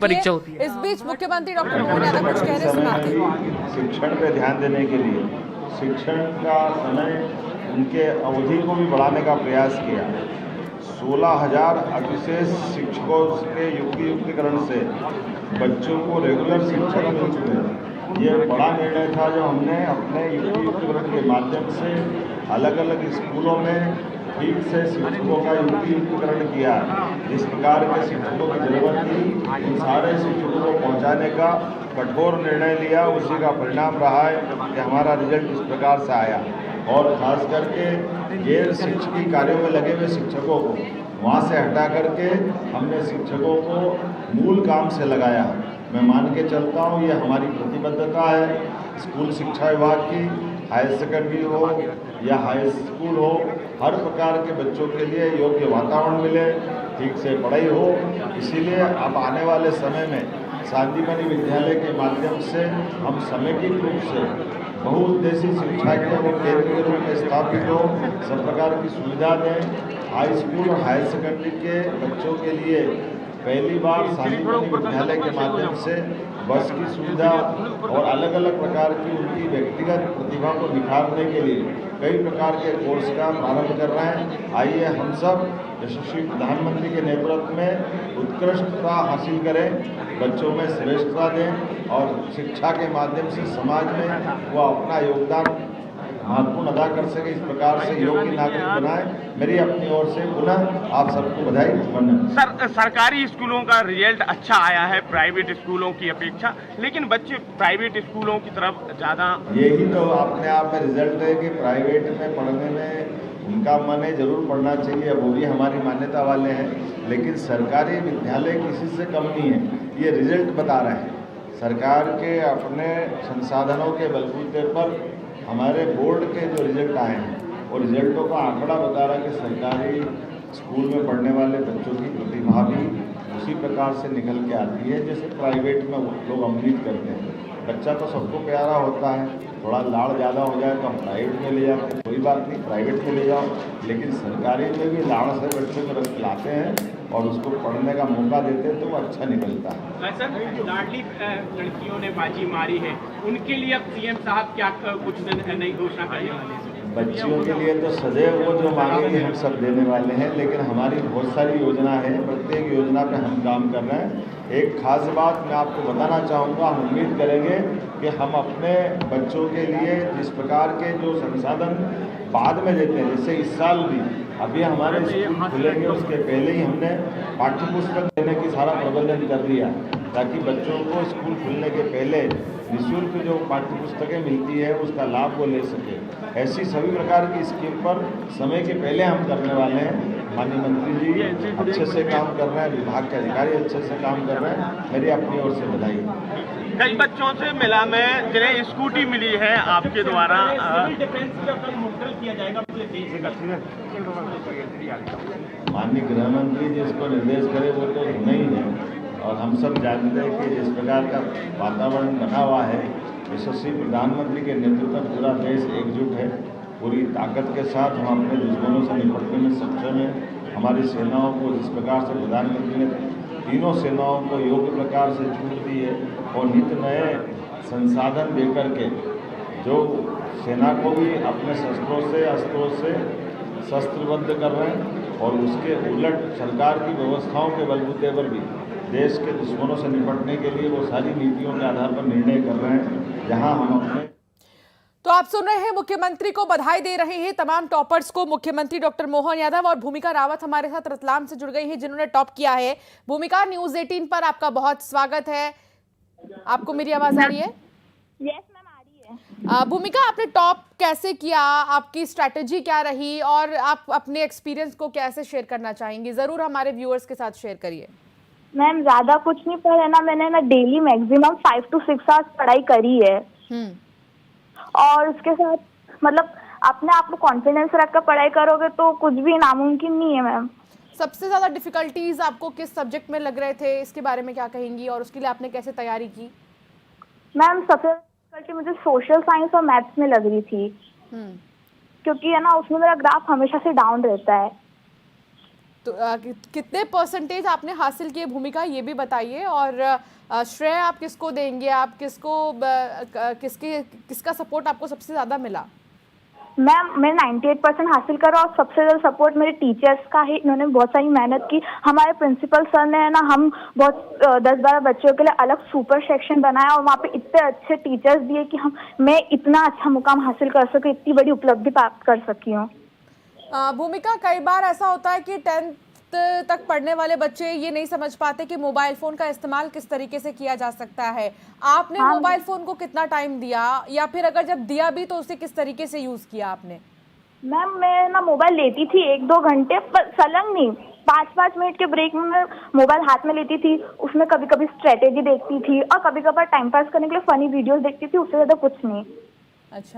परीक्षा होती है। इस बीच मुख्यमंत्री डॉक्टर मोहन यादव कुछ कह रहे सुनाते हैं। शिक्षण पे ध्यान देने के लिए शिक्षण का समय उनके अवधि को भी बढ़ाने का प्रयास किया। 16,000 अविशेष शिक्षकों के युक्तिकरण से बच्चों को रेगुलर शिक्षक मिल चुके हैं। ये बड़ा निर्णय था जो हमने अपने युक्तिकरण के माध्यम से अलग अलग स्कूलों में ठीक से शिक्षकों का युक्तिकरण किया। जिस प्रकार के शिक्षकों की जरूरत थी उन सारे शिक्षकों को पहुंचाने का कठोर निर्णय लिया। उसी का परिणाम रहा है कि हमारा रिजल्ट इस प्रकार से आया। और खास करके गैर शिक्षकी कार्यों में लगे हुए शिक्षकों को वहाँ से हटा करके हमने शिक्षकों को मूल काम से लगाया। मैं मान के चलता हूँ ये हमारी प्रतिबद्धता है। स्कूल शिक्षा विभाग की हायर सेकेंडरी हो या हाई स्कूल हो, हर प्रकार के बच्चों के लिए योग्य वातावरण मिले, ठीक से पढ़ाई हो। इसीलिए अब आने वाले समय में शांतिमणि विद्यालय के माध्यम से हम समेकित रूप से बहुउद्देशीय शिक्षा के वो केंद्र के रूप में स्थापित हो, सब प्रकार की सुविधा दें। हाई स्कूल और हायर सेकेंडरी के बच्चों के लिए पहली बार शांतिमणि विद्यालय के माध्यम से बस की सुविधा और अलग अलग प्रकार की उनकी व्यक्तिगत प्रतिभा को निखारने के लिए कई प्रकार के कोर्स का प्रारंभ कर रहे हैं। आइए हम सब यशस्वी प्रधानमंत्री के नेतृत्व में उत्कृष्टता हासिल करें, बच्चों में श्रेष्ठता दें और शिक्षा के माध्यम से समाज में वो अपना योगदान महत्वपूर्ण अदा कर सके। इस प्रकार से योग्य नागरिक बनाए। मेरी अपनी ओर से पुनः आप सबको बधाई। सरकारी स्कूलों का रिजल्ट अच्छा आया है प्राइवेट स्कूलों की अपेक्षा, लेकिन बच्चे प्राइवेट स्कूलों की तरफ ज़्यादा। यही तो अपने आप में रिजल्ट है कि प्राइवेट में पढ़ने में उनका मन है, जरूर पढ़ना चाहिए, वो भी हमारी मान्यता वाले हैं। लेकिन सरकारी विद्यालय किसी से कम नहीं है, ये रिजल्ट बता रहे हैं। सरकार के अपने संसाधनों के बलबूते पर हमारे बोर्ड के जो रिजल्ट आए हैं और रिजल्टों का आंकड़ा बता रहा है कि सरकारी स्कूल में पढ़ने वाले बच्चों की प्रतिभा भी उसी प्रकार से निकल के आती है जैसे प्राइवेट में लोग उम्मीद करते हैं। बच्चा तो सबको प्यारा होता है, थोड़ा लाड़ ज़्यादा हो जाए तो हम प्राइवेट में ले जाते हैं, कोई बात नहीं, प्राइवेट में ले जाओ। लेकिन सरकारी में भी लाड़ से बच्चे को रख लाते हैं और उसको पढ़ने का मौका देते हैं तो वो अच्छा निकलता है। सर, लाडली लड़कियों ने बाजी मारी है, उनके लिए अब सीएम साहब क्या कुछ नई घोषणा करने वाले हैं? बच्चियों के लिए तो सदैव वो जो मांगेंगे हम सब देने वाले हैं, लेकिन हमारी बहुत सारी योजना है, प्रत्येक योजना पे हम काम कर रहे हैं। एक खास बात मैं आपको बताना चाहूँगा, हम उम्मीद करेंगे कि हम अपने बच्चों के लिए जिस प्रकार के जो संसाधन बाद में देते हैं, जैसे इस साल भी अभी हमारे स्कूल खुलेंगे उसके पहले ही हमने पाठ्य पुस्तक देने की सारा प्रबंधन कर दिया ताकि बच्चों को स्कूल खुलने के पहले निःशुल्क जो पाठ्य पुस्तकें मिलती है उसका लाभ वो ले सके। ऐसी सभी प्रकार की स्कीम पर समय के पहले हम करने वाले हैं। माननीय मंत्री जी अच्छे से काम कर रहे हैं, विभाग के अधिकारी अच्छे से काम कर रहे हैं, मेरी अपनी ओर से बधाई। कई बच्चों से मिला मैं जिन्हें स्कूटी मिली है आपके द्वारा। माननीय गृह मंत्री जिसको निर्देश करे वो तो होना ही है और हम सब जानते हैं कि जिस प्रकार का वातावरण बना हुआ है, यशस्वी प्रधानमंत्री के नेतृत्व में पूरा देश एकजुट है। पूरी ताकत के साथ हम अपने दुश्मनों से निपटने में सक्षम हैं। हमारी सेनाओं को जिस प्रकार से प्रधानमंत्री ने तीनों सेनाओं को योग्य प्रकार से छूट दी है और नित नए संसाधन देकर के जो सेना को भी अपने अस्त्रों से शस्त्रबद्ध कर रहे हैं और उसके उलट सरकार की व्यवस्थाओं के बलबूते पर भी देश के दुश्मनों से निपटने के लिए वो सारी नीतियों के आधार पर निर्णय कर रहे हैं, जहां हम अपने। तो आप सुन रहे हैं मुख्यमंत्री को बधाई दे रहे हैं तमाम टॉपर्स को मुख्यमंत्री डॉक्टर मोहन यादव और भूमिका रावत हमारे साथ रतलाम से जुड़ गई हैं जिन्होंने टॉप किया है। भूमिका, न्यूज़ 18 पर आपका बहुत स्वागत है। आपको मेरी आवाज आ रही है? यस मैम, आ रही है। भूमिका, आपने टॉप कैसे किया, आपकी स्ट्रैटेजी क्या रही और आप अपने एक्सपीरियंस को कैसे शेयर करना चाहेंगी? जरूर हमारे व्यूअर्स के साथ शेयर करिए। मैम ज्यादा कुछ नहीं पढ़ा ना, मैंने डेली मैक्सिमम 5 to 6 आवर्स पढ़ाई करी है। और उसके साथ मतलब अपने आप को कॉन्फिडेंस रख कर पढ़ाई करोगे तो कुछ भी नामुमकिन नहीं है मैम। सबसे ज्यादा डिफिकल्टीज आपको किस सब्जेक्ट में लग रहे थे, इसके बारे में क्या कहेंगी और उसके लिए आपने कैसे तैयारी की? मैम सबसे डिफिकल्टी मुझे सोशल साइंस और मैथ्स में लग रही थी, क्योंकि है ना उसमें मेरा ग्राफ हमेशा से डाउन रहता है। तो कितने परसेंटेज आपने हासिल किए भूमिका, ये भी बताइए। और श्रेय आप किसको देंगे, आप किसका सपोर्ट आपको सबसे ज़्यादा मिला? मैम मैं 98% हासिल करा और सबसे ज़्यादा सपोर्ट मेरे टीचर्स का ही। इन्होंने बहुत सारी मेहनत की। हमारे प्रिंसिपल सर ने है ना, हम बहुत 10-12 बच्चों के लिए अलग सुपर सेक्शन बनाया और वहाँ पे इतने अच्छे टीचर्स दिए कि मैं इतना अच्छा मुकाम हासिल कर सकी, इतनी बड़ी उपलब्धि प्राप्त कर सकी हूँ। भूमिका, कई बार ऐसा होता है कि 10th तक पढ़ने वाले बच्चे ये नहीं समझ पाते कि मोबाइल फोन का इस्तेमाल किस तरीके से किया जा सकता है। आपने मोबाइल फोन को कितना टाइम दिया, या फिर अगर जब दिया भी तो उसे किस तरीके से यूज किया आपने? मैम मैं ना मोबाइल लेती थी 1-2 घंटे, पर सलंग नहीं, 5-5 मिनट के ब्रेक में मैं मोबाइल हाथ में लेती थी। उसमें कभी कभी स्ट्रेटेजी देखती थी और कभी कभार टाइम पास करने के लिए फनी वीडियोस देखती थी, उससे ज़्यादा कुछ नहीं। अच्छा,